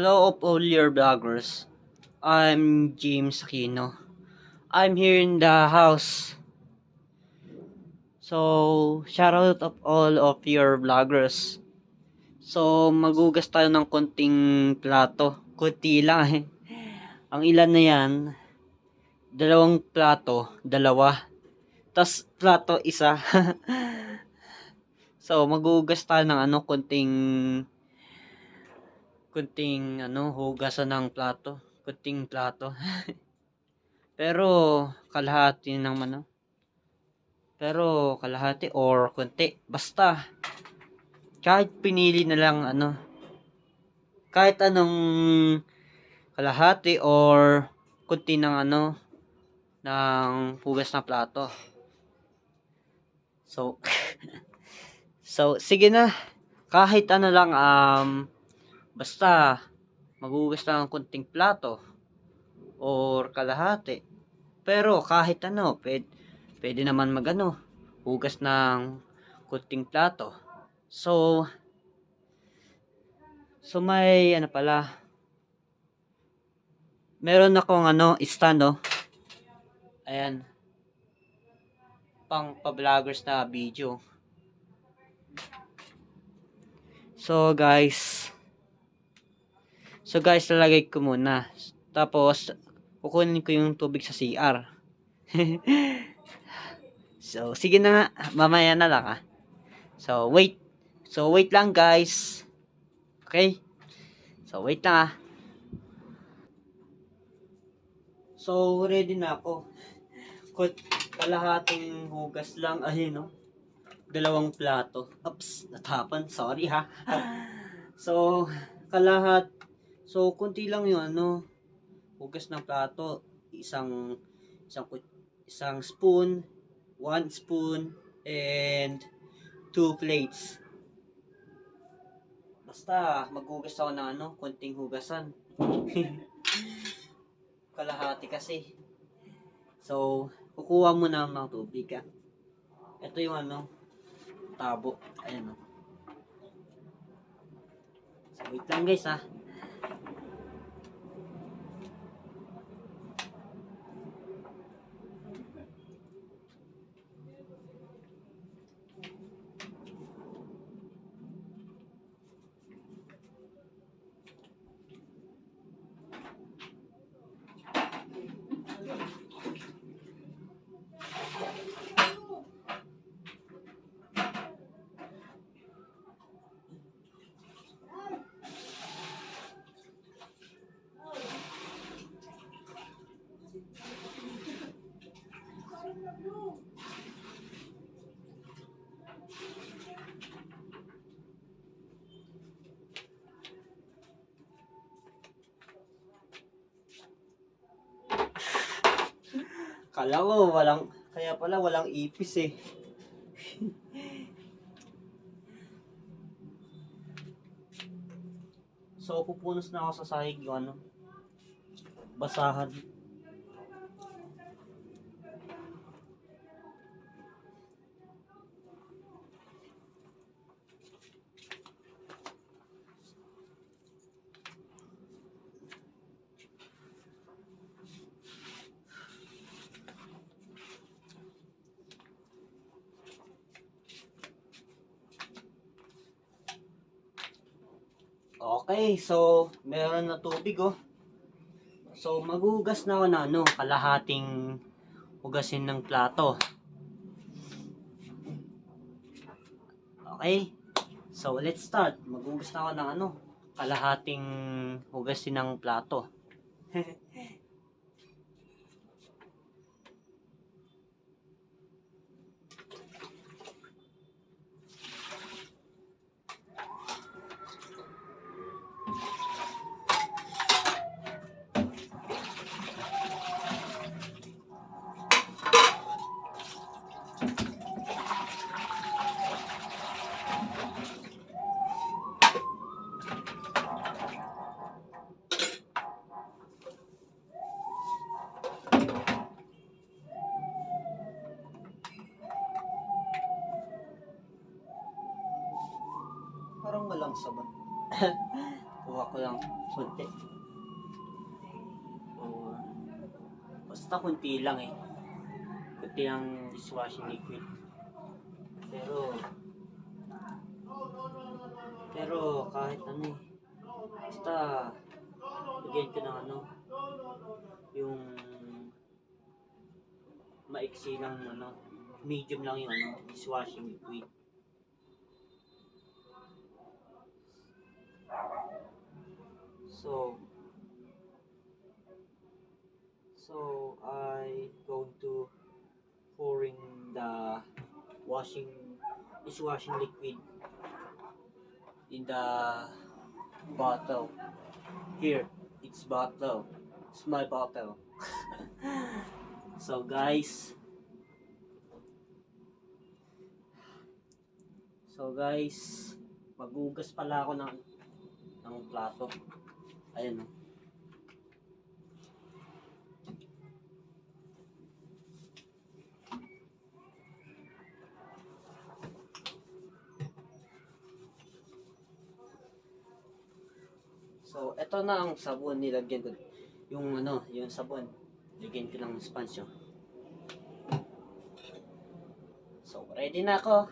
Hello of all your vloggers. I'm James Aquino. I'm here in the house. So, shout out of all of your vloggers. So, magugas tayo ng konting plato. Kunti lang eh. Ang ilan na yan, dalawang plato, dalawa. Tas plato, isa. So, magugas tayo ng konting hugasan ng plato. Kunting plato. Pero, kalahati ng Pero kalahati or konti. Basta kahit pinili na lang kahit anong kalahati or konti ng ng hugas na plato. So so sige na. Kahit ano lang basta maghugas lang ng konting plato or kalahati. Pero kahit pwede naman hugas ng konting plato. So may meron akong stand ayan, pang pa-vloggers na video. So guys, lalagay ko muna. Tapos kukunin ko yung tubig sa CR. So sige na nga, mamaya na lang So wait lang guys. Okay? So wait lang So ready na ako. Kalahating hugas lang dalawang plato. Oops, natapan. Sorry ha. So konti lang yung hugas ng plato. Isang spoon, 1 spoon, and 2 plates. Basta maghugas ako ng konting hugasan. Kalahati kasi. So, kukuha mo na ng tubig Ito yung tabo. Ayan So, wait lang guys Kala ko kaya pala walang ipis So, pupunos na ako sa sahig yung basahan. Okay, so meron na tubig So maghugas na ako na kalahating hugasin ng plato. Okay? So let's start. Maghugas na ako ng kalahating hugasin ng plato. Parang walang sabat. Kuha ko lang konti. Or, basta kunti lang eh. Kunti ang dishwashing liquid. Pero kahit ano eh. Basta lagyan ko ng ano, yung maiksi lang ano, medium lang yung ano, dishwashing liquid. So I go to pouring the dishwashing liquid in the bottle. Here, it's bottle. It's my bottle. So guys, magugas pala ako ng plato. Ayan o. So, ito na ang sabon nilagyan ko. Yung ano, yung sabon. Lagyan ko ng sponge yun. So, ready na ako.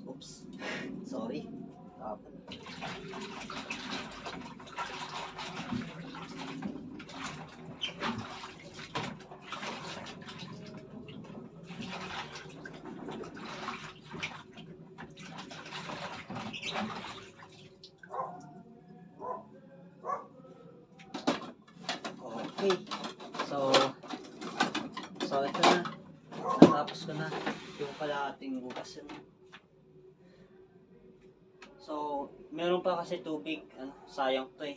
Oops. Sorry. Tapon. Okay. So ito na. Natapos ko na yung kalahating bukas yun. So, meron pa kasi tubig. Ano, sayang to eh.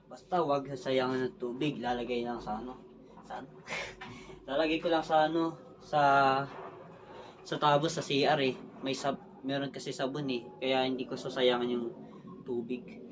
Basta wag sasayangan ng tubig. Lalagay lang sa ano. Lalagay ko lang sa ano. Sa tabo sa CR eh. Meron kasi sabon eh. Kaya hindi ko sasayangan yung tubig.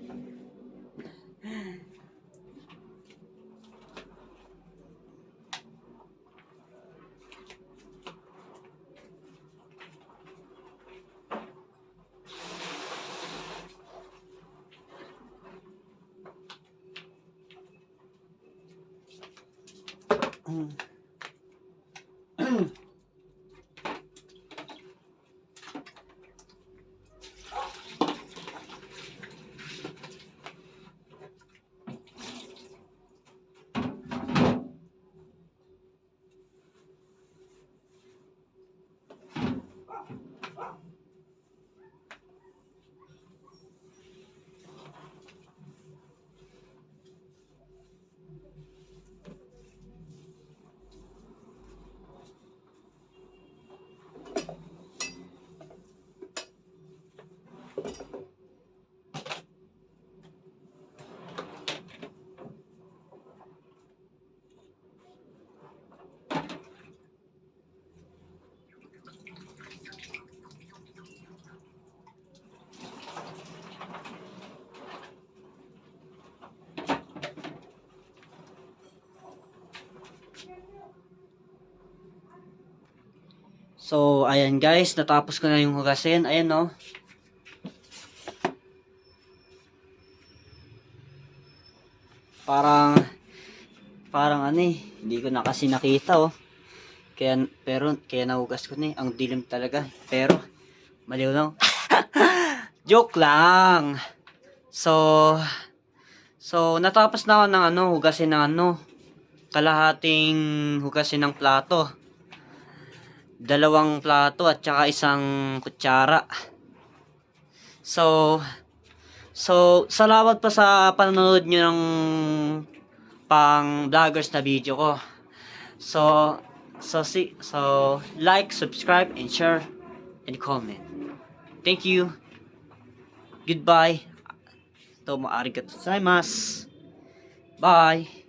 So, ayan guys, natapos ko na yung hugasin. Ayan no. Parang, ano hindi ko na kasi nakita oh. Kaya nahugas ko na ang dilim talaga. Pero, maliw lang. Joke lang. So, natapos na ako ng hugasin ng kalahating hugasin ng plato. 2 plato at saka 1 kutsara. So, salamat pa sa panonood nyo ng pang vloggers na video ko. So, like, subscribe, and share, and comment. Thank you. Goodbye. Arigatou gozaimasu. Bye.